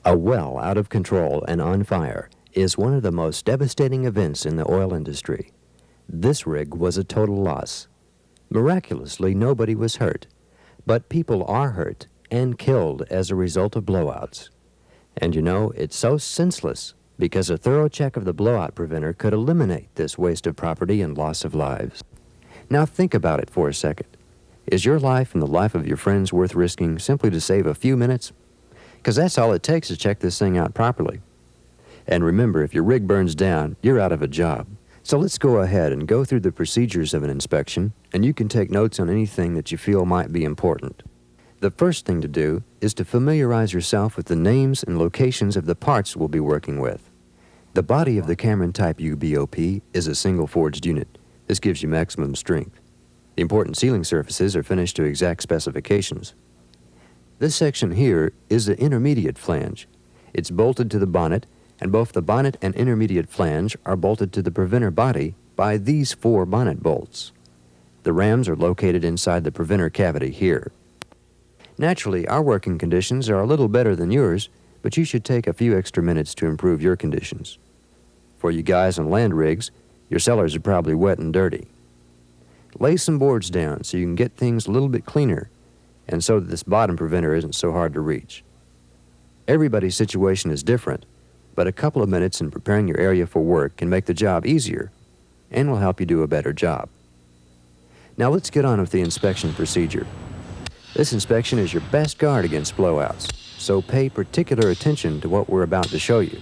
A well out of control and on fire is one of the most devastating events in the oil industry. This rig was a total loss. Miraculously, nobody was hurt, but people are hurt and killed as a result of blowouts. And you know, it's so senseless because a thorough check of the blowout preventer could eliminate this waste of property and loss of lives. Now think about it for a second. Is your life and the life of your friends worth risking simply to save a few minutes? Because that's all it takes to check this thing out properly. And remember, if your rig burns down, you're out of a job. So let's go ahead and go through the procedures of an inspection, and you can take notes on anything that you feel might be important. The first thing to do is to familiarize yourself with the names and locations of the parts we'll be working with. The body of the Cameron Type U BOP is a single forged unit. This gives you maximum strength. The important sealing surfaces are finished to exact specifications. This section here is the intermediate flange. It's bolted to the bonnet, and both the bonnet and intermediate flange are bolted to the preventer body by these 4 bonnet bolts. The rams are located inside the preventer cavity here. Naturally, our working conditions are a little better than yours, but you should take a few extra minutes to improve your conditions. For you guys on land rigs, your cellars are probably wet and dirty. Lay some boards down so you can get things a little bit cleaner, and so that this bottom preventer isn't so hard to reach. Everybody's situation is different, but a couple of minutes in preparing your area for work can make the job easier and will help you do a better job. Now let's get on with the inspection procedure. This inspection is your best guard against blowouts, so pay particular attention to what we're about to show you.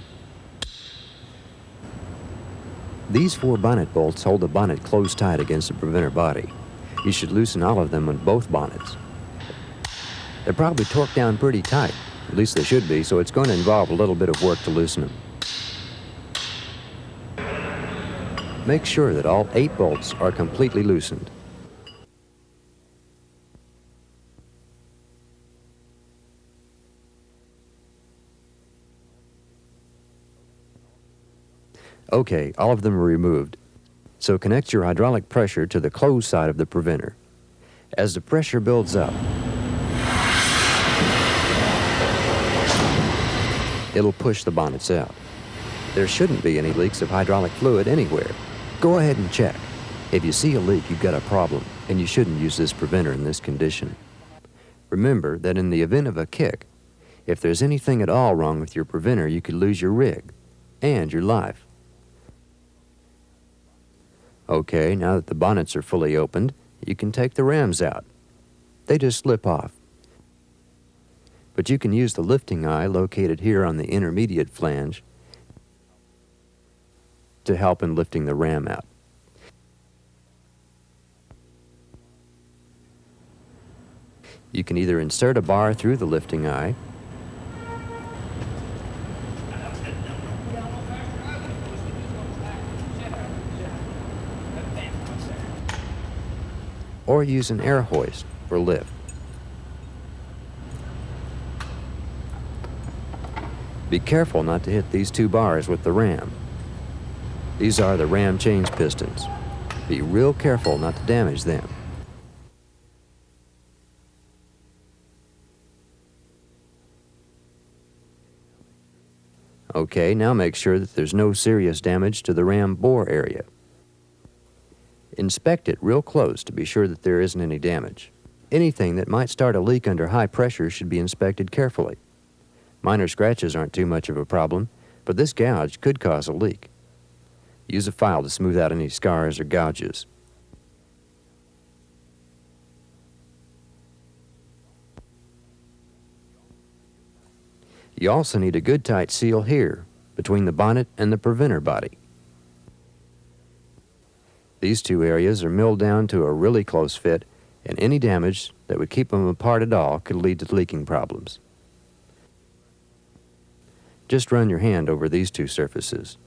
These 4 bonnet bolts hold the bonnet closed tight against the preventer body. You should loosen all of them on both bonnets. They're probably torqued down pretty tight, at least they should be, so it's going to involve a little bit of work to loosen them. Make sure that all 8 bolts are completely loosened. Okay, all of them are removed. So connect your hydraulic pressure to the closed side of the preventer. As the pressure builds up, it'll push the bonnets out. There shouldn't be any leaks of hydraulic fluid anywhere. Go ahead and check. If you see a leak, you've got a problem, and you shouldn't use this preventer in this condition. Remember that in the event of a kick, if there's anything at all wrong with your preventer, you could lose your rig and your life. Okay, now that the bonnets are fully opened, you can take the rams out. They just slip off. But you can use the lifting eye located here on the intermediate flange to help in lifting the ram out. You can either insert a bar through the lifting eye or use an air hoist for lift. Be careful not to hit these 2 bars with the ram. These are the ram change pistons. Be real careful not to damage them. Okay, now make sure that there's no serious damage to the ram bore area. Inspect it real close to be sure that there isn't any damage. Anything that might start a leak under high pressure should be inspected carefully. Minor scratches aren't too much of a problem, but this gouge could cause a leak. Use a file to smooth out any scars or gouges. You also need a good tight seal here, between the bonnet and the preventer body. These 2 areas are milled down to a really close fit, and any damage that would keep them apart at all could lead to leaking problems. Just run your hand over these 2 surfaces.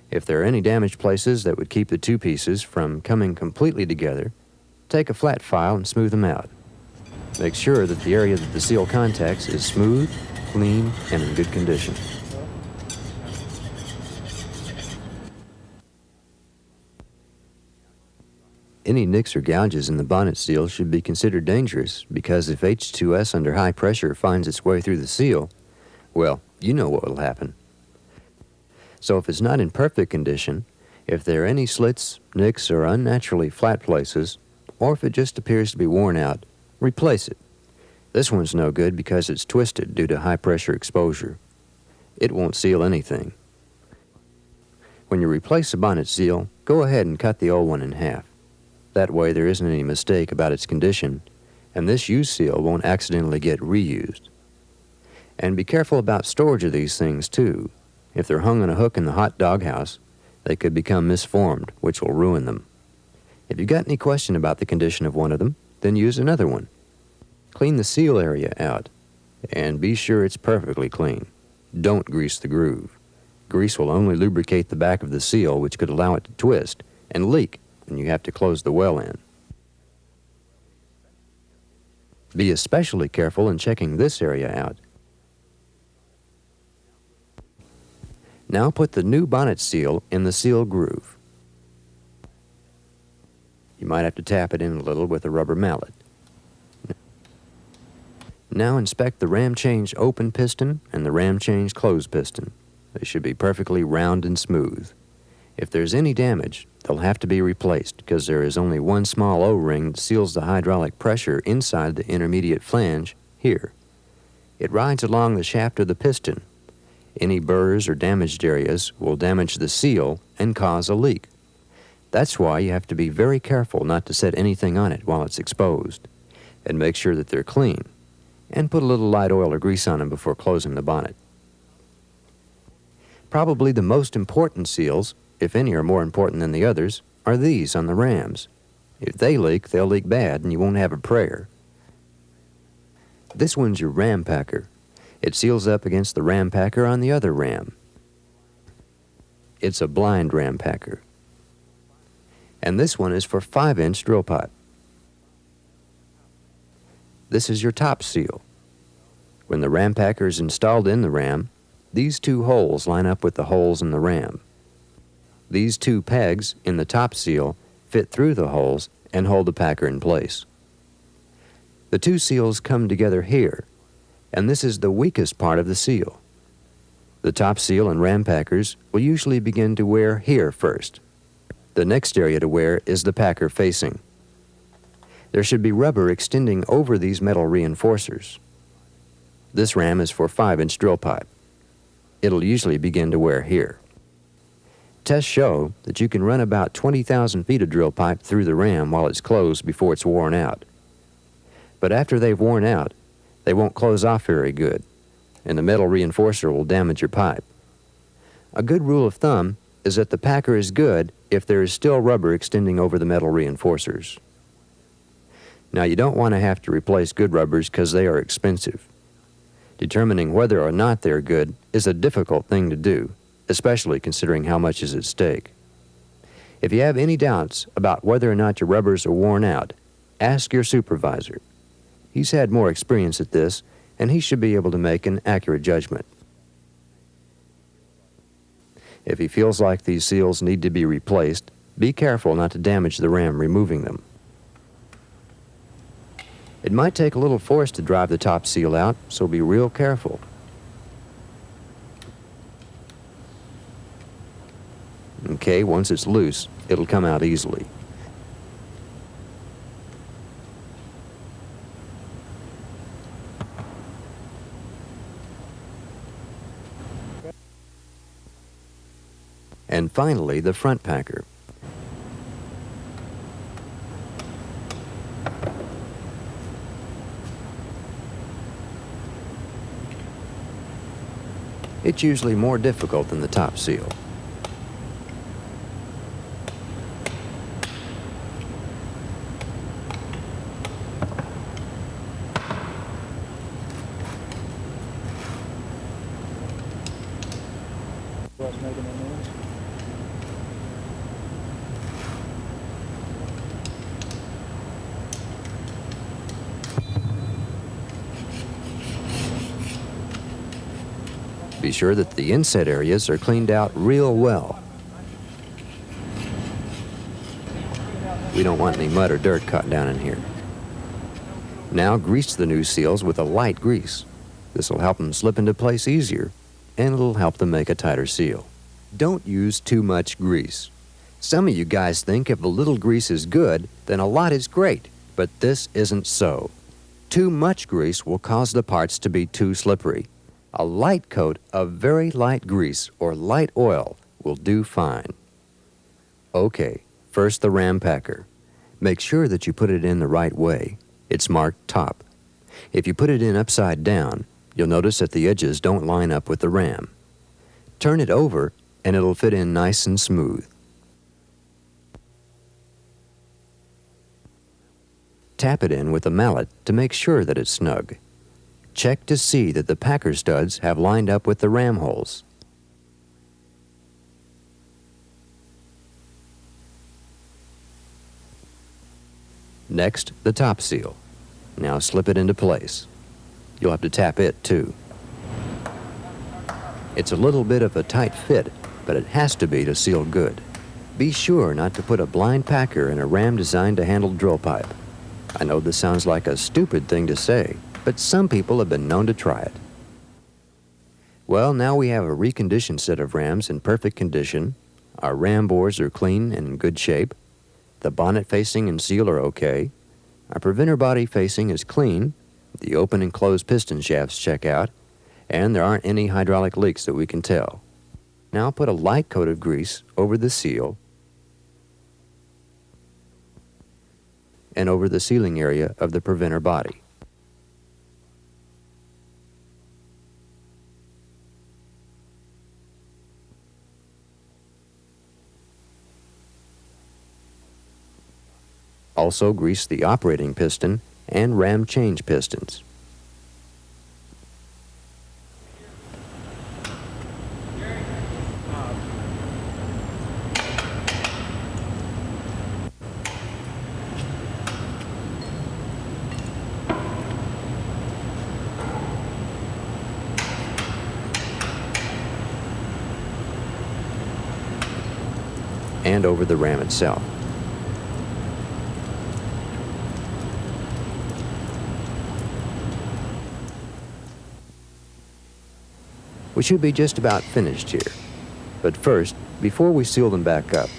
If there are any damaged places that would keep the 2 pieces from coming completely together, take a flat file and smooth them out. Make sure that the area that the seal contacts is smooth, clean, and in good condition. Any nicks or gouges in the bonnet seal should be considered dangerous because if H2S under high pressure finds its way through the seal, well, you know what will happen. So if it's not in perfect condition, if there are any slits, nicks, or unnaturally flat places, or if it just appears to be worn out, replace it. This one's no good because it's twisted due to high-pressure exposure. It won't seal anything. When you replace the bonnet seal, go ahead and cut the old one in half. That way there isn't any mistake about its condition, and this used seal won't accidentally get reused. And be careful about storage of these things, too. If they're hung on a hook in the hot doghouse, they could become misformed, which will ruin them. If you've got any question about the condition of one of them, then use another one. Clean the seal area out, and be sure it's perfectly clean. Don't grease the groove. Grease will only lubricate the back of the seal, which could allow it to twist and leak when you have to close the well in. Be especially careful in checking this area out. Now put the new bonnet seal in the seal groove. You might have to tap it in a little with a rubber mallet. Now inspect the ram change open piston and the ram change closed piston. They should be perfectly round and smooth. If there's any damage, they'll have to be replaced because there is only one small O-ring that seals the hydraulic pressure inside the intermediate flange here. It rides along the shaft of the piston. Any burrs or damaged areas will damage the seal and cause a leak. That's why you have to be very careful not to set anything on it while it's exposed, and make sure that they're clean, and put a little light oil or grease on them before closing the bonnet. Probably the most important seals, if any are more important than the others, are these on the rams. If they leak, they'll leak bad and you won't have a prayer. This one's your ram packer. It seals up against the ram packer on the other ram. It's a blind ram packer. And this one is for 5-inch drill pipe. This is your top seal. When the ram packer is installed in the ram, these two holes line up with the holes in the ram. These two pegs in the top seal fit through the holes and hold the packer in place. The two seals come together here, and this is the weakest part of the seal. The top seal and ram packers will usually begin to wear here first. The next area to wear is the packer facing. There should be rubber extending over these metal reinforcers. This ram is for 5-inch drill pipe. It'll usually begin to wear here. Tests show that you can run about 20,000 feet of drill pipe through the ram while it's closed before it's worn out. But after they've worn out, they won't close off very good, and the metal reinforcer will damage your pipe. A good rule of thumb is that the packer is good if there is still rubber extending over the metal reinforcers. Now, you don't want to have to replace good rubbers because they are expensive. Determining whether or not they're good is a difficult thing to do, especially considering how much is at stake. If you have any doubts about whether or not your rubbers are worn out, ask your supervisor. He's had more experience at this, and he should be able to make an accurate judgment. If he feels like these seals need to be replaced, be careful not to damage the ram removing them. It might take a little force to drive the top seal out, so be real careful. Okay, once it's loose, it'll come out easily. And finally, the front packer. It's usually more difficult than the top seal. Be sure that the inset areas are cleaned out real well. We don't want any mud or dirt caught down in here. Now grease the new seals with a light grease. This will help them slip into place easier and it'll help them make a tighter seal. Don't use too much grease. Some of you guys think if a little grease is good, then a lot is great, but this isn't so. Too much grease will cause the parts to be too slippery. A light coat of very light grease or light oil will do fine. Okay, first the ram packer. Make sure that you put it in the right way. It's marked top. If you put it in upside down, you'll notice that the edges don't line up with the ram. Turn it over and it'll fit in nice and smooth. Tap it in with a mallet to make sure that it's snug. Check to see that the packer studs have lined up with the ram holes. Next, the top seal. Now slip it into place. You'll have to tap it too. It's a little bit of a tight fit, but it has to be to seal good. Be sure not to put a blind packer in a ram designed to handle drill pipe. I know this sounds like a stupid thing to say, but some people have been known to try it. Well, now we have a reconditioned set of rams in perfect condition. Our ram bores are clean and in good shape. The bonnet facing and seal are okay. Our preventer body facing is clean. The open and closed piston shafts check out, and there aren't any hydraulic leaks that we can tell. Now put a light coat of grease over the seal and over the sealing area of the preventer body. Also grease the operating piston and ram change pistons. And over the ram itself. We should be just about finished here. But first, before we seal them back up,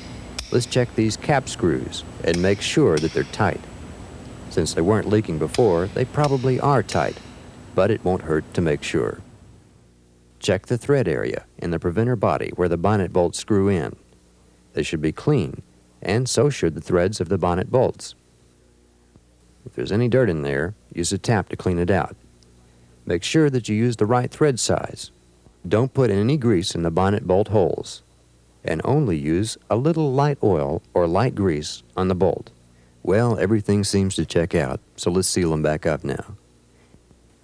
let's check these cap screws and make sure that they're tight. Since they weren't leaking before, they probably are tight, but it won't hurt to make sure. Check the thread area in the preventer body where the bonnet bolts screw in. They should be clean, and so should the threads of the bonnet bolts. If there's any dirt in there, use a tap to clean it out. Make sure that you use the right thread size. Don't put any grease in the bonnet bolt holes, and only use a little light oil or light grease on the bolt. Well, everything seems to check out, so let's seal them back up now.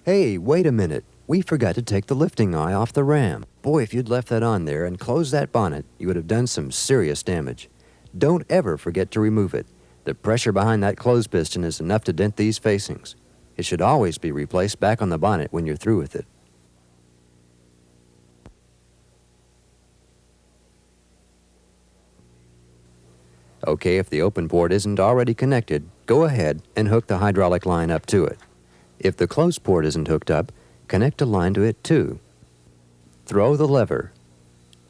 Hey, wait a minute. We forgot to take the lifting eye off the ram. Boy, if you'd left that on there and closed that bonnet, you would have done some serious damage. Don't ever forget to remove it. The pressure behind that closed piston is enough to dent these facings. It should always be replaced back on the bonnet when you're through with it. Okay, if the open port isn't already connected, go ahead and hook the hydraulic line up to it. If the closed port isn't hooked up, connect a line to it too. Throw the lever,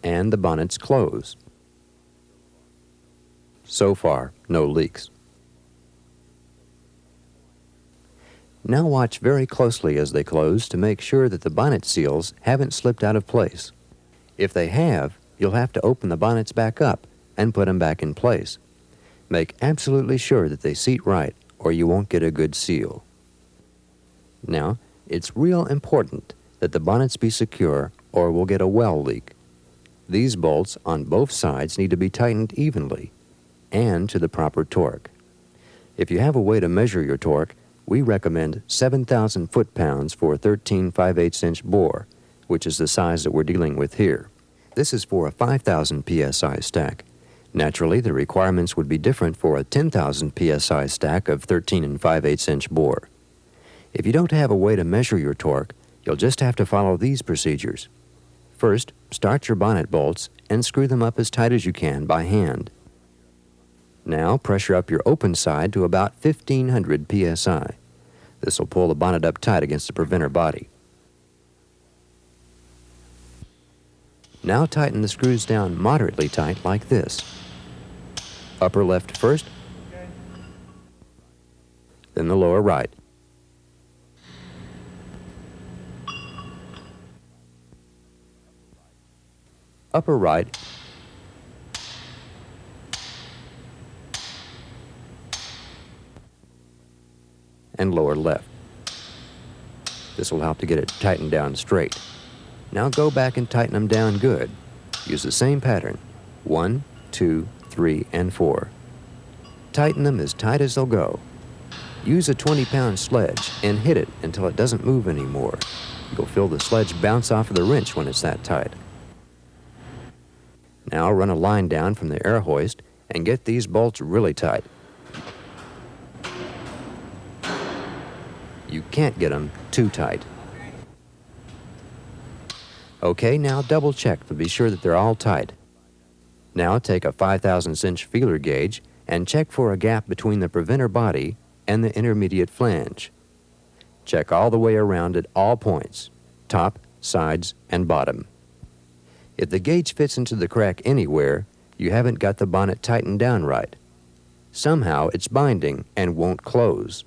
and the bonnets close. So far, no leaks. Now watch very closely as they close to make sure that the bonnet seals haven't slipped out of place. If they have, you'll have to open the bonnets back up and put them back in place. Make absolutely sure that they seat right, or you won't get a good seal. Now, it's real important that the bonnets be secure or we'll get a well leak. These bolts on both sides need to be tightened evenly and to the proper torque. If you have a way to measure your torque, we recommend 7,000 foot-pounds for a 13 5/8-inch bore, which is the size that we're dealing with here. This is for a 5,000 psi stack. Naturally, the requirements would be different for a 10,000 psi stack of 13 5/8-inch bore. If you don't have a way to measure your torque, you'll just have to follow these procedures. First, start your bonnet bolts and screw them up as tight as you can by hand. Now, pressure up your open side to about 1,500 psi. This will pull the bonnet up tight against the preventer body. Now tighten the screws down moderately tight like this. Upper left first, then the lower right. Upper right, and lower left. This will help to get it tightened down straight. Now go back and tighten them down good. Use the same pattern, 1, 2, 3, and 4. Tighten them as tight as they'll go. Use a 20-pound sledge and hit it until it doesn't move anymore. You'll feel the sledge bounce off of the wrench when it's that tight. Now run a line down from the air hoist and get these bolts really tight. You can't get them too tight. Okay, now double check to be sure that they're all tight. Now take a 5/1000 feeler gauge and check for a gap between the preventer body and the intermediate flange. Check all the way around at all points, top, sides, and bottom. If the gauge fits into the crack anywhere, you haven't got the bonnet tightened down right. Somehow it's binding and won't close.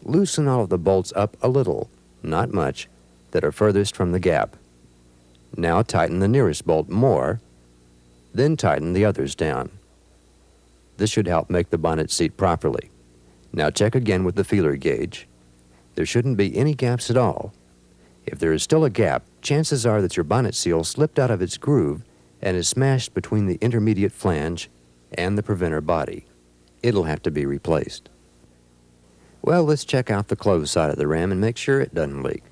Loosen all of the bolts up a little, not much, that are furthest from the gap. Now tighten the nearest bolt more, then tighten the others down. This should help make the bonnet seat properly. Now check again with the feeler gauge. There shouldn't be any gaps at all. If there is still a gap, chances are that your bonnet seal slipped out of its groove and is smashed between the intermediate flange and the preventer body. It'll have to be replaced. Well, let's check out the closed side of the ram and make sure it doesn't leak.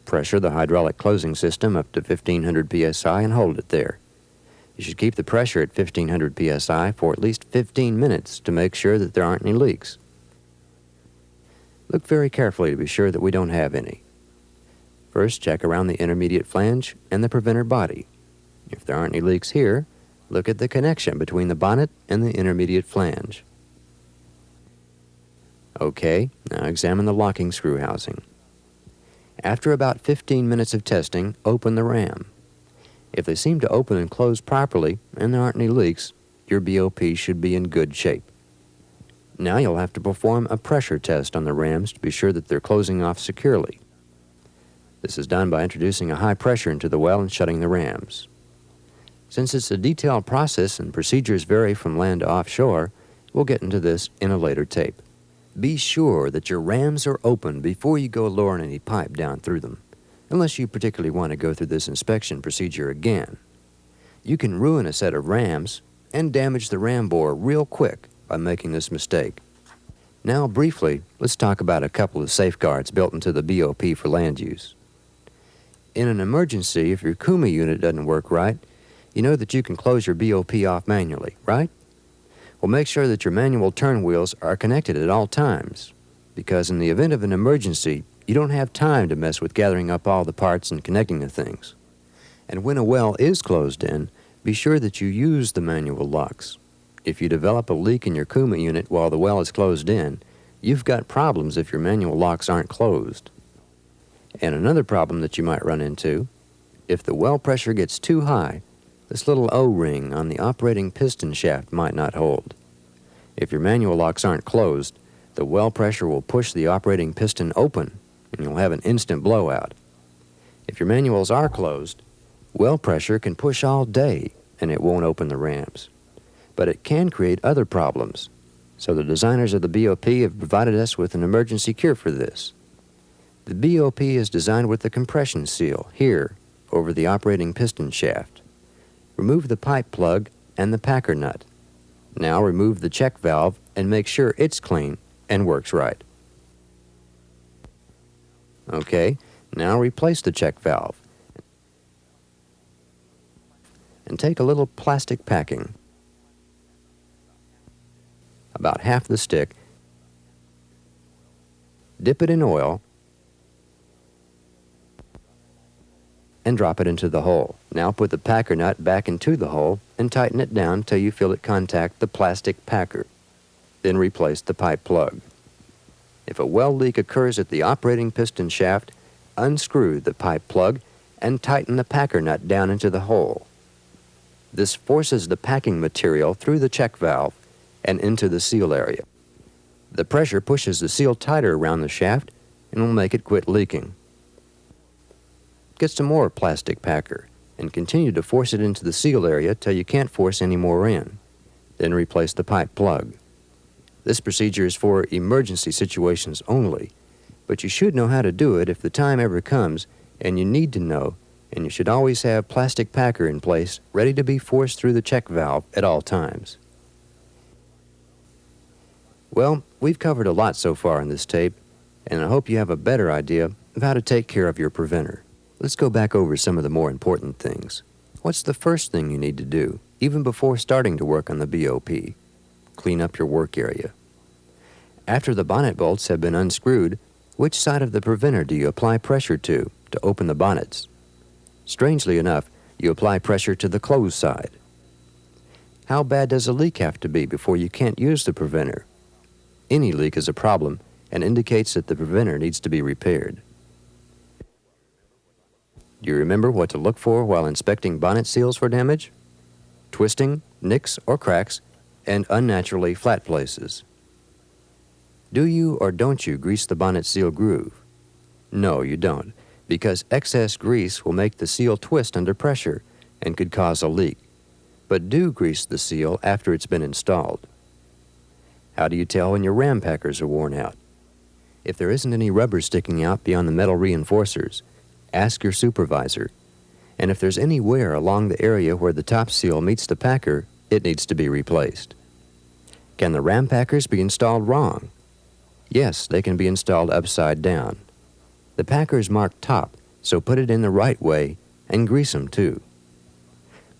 Pressure the hydraulic closing system up to 1500 psi and hold it there. You should keep the pressure at 1500 psi for at least 15 minutes to make sure that there aren't any leaks. Look very carefully to be sure that we don't have any. First, check around the intermediate flange and the preventer body. If there aren't any leaks here, look at the connection between the bonnet and the intermediate flange. Okay, now examine the locking screw housing. After about 15 minutes of testing, open the ram. If they seem to open and close properly and there aren't any leaks, your BOP should be in good shape. Now you'll have to perform a pressure test on the rams to be sure that they're closing off securely. This is done by introducing a high pressure into the well and shutting the rams. Since it's a detailed process and procedures vary from land to offshore, we'll get into this in a later tape. Be sure that your rams are open before you go lowering any pipe down through them, unless you particularly want to go through this inspection procedure again. You can ruin a set of rams and damage the ram bore real quick by making this mistake. Now, briefly, let's talk about a couple of safeguards built into the BOP for land use. In an emergency, if your Kuma unit doesn't work right, you know that you can close your BOP off manually, right? Well, make sure that your manual turn wheels are connected at all times, because in the event of an emergency, you don't have time to mess with gathering up all the parts and connecting the things. And when a well is closed in, be sure that you use the manual locks. If you develop a leak in your Kuma unit while the well is closed in, you've got problems if your manual locks aren't closed. And another problem that you might run into, if the well pressure gets too high, this little O-ring on the operating piston shaft might not hold. If your manual locks aren't closed, the well pressure will push the operating piston open and you'll have an instant blowout. If your manuals are closed, well pressure can push all day and it won't open the rams. But it can create other problems, so the designers of the BOP have provided us with an emergency cure for this. The BOP is designed with the compression seal here over the operating piston shaft. Remove the pipe plug and the packer nut. Now remove the check valve and make sure it's clean and works right. Okay, now replace the check valve. And take a little plastic packing, about half the stick, dip it in oil, and drop it into the hole. Now put the packer nut back into the hole and tighten it down till you feel it contact the plastic packer. Then replace the pipe plug. If a well leak occurs at the operating piston shaft, unscrew the pipe plug and tighten the packer nut down into the hole. This forces the packing material through the check valve and into the seal area. The pressure pushes the seal tighter around the shaft and will make it quit leaking. Get some more plastic packer and continue to force it into the seal area till you can't force any more in. Then replace the pipe plug. This procedure is for emergency situations only, but you should know how to do it if the time ever comes, and you need to know, and you should always have plastic packer in place ready to be forced through the check valve at all times. Well, we've covered a lot so far in this tape, and I hope you have a better idea of how to take care of your preventer. Let's go back over some of the more important things. What's the first thing you need to do, even before starting to work on the BOP? Clean up your work area. After the bonnet bolts have been unscrewed, which side of the preventer do you apply pressure to open the bonnets? Strangely enough, you apply pressure to the closed side. How bad does a leak have to be before you can't use the preventer? Any leak is a problem and indicates that the preventer needs to be repaired. Do you remember what to look for while inspecting bonnet seals for damage? Twisting, nicks or cracks, and unnaturally flat places. Do you or don't you grease the bonnet seal groove? No, you don't, because excess grease will make the seal twist under pressure and could cause a leak. But do grease the seal after it's been installed. How do you tell when your ram packers are worn out? If there isn't any rubber sticking out beyond the metal reinforcers, ask your supervisor. And if there's any wear along the area where the top seal meets the packer, it needs to be replaced. Can the ram packers be installed wrong? Yes, they can be installed upside down. The packer is marked top, so put it in the right way and grease them too.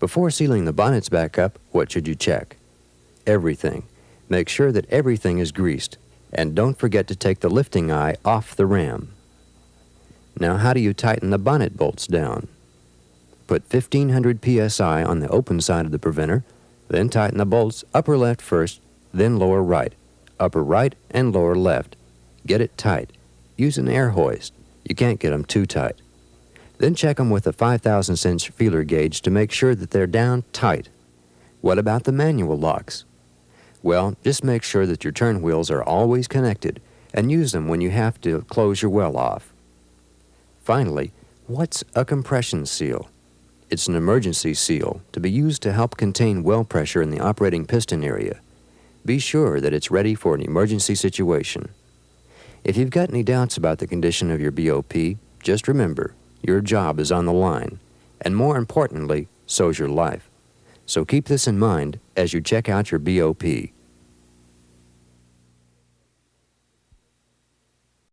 Before sealing the bonnets back up, what should you check? Everything. Make sure that everything is greased, and don't forget to take the lifting eye off the ram. Now, how do you tighten the bonnet bolts down? Put 1500 psi on the open side of the preventer, then tighten the bolts upper left first, then lower right, upper right and lower left. Get it tight. Use an air hoist. You can't get them too tight. Then check them with a 5/1000 feeler gauge to make sure that they're down tight. What about the manual locks? Well, just make sure that your turn wheels are always connected and use them when you have to close your well off. Finally, what's a compression seal? It's an emergency seal to be used to help contain well pressure in the operating piston area. Be sure that it's ready for an emergency situation. If you've got any doubts about the condition of your BOP, just remember, your job is on the line, and more importantly, so's your life. So keep this in mind as you check out your BOP.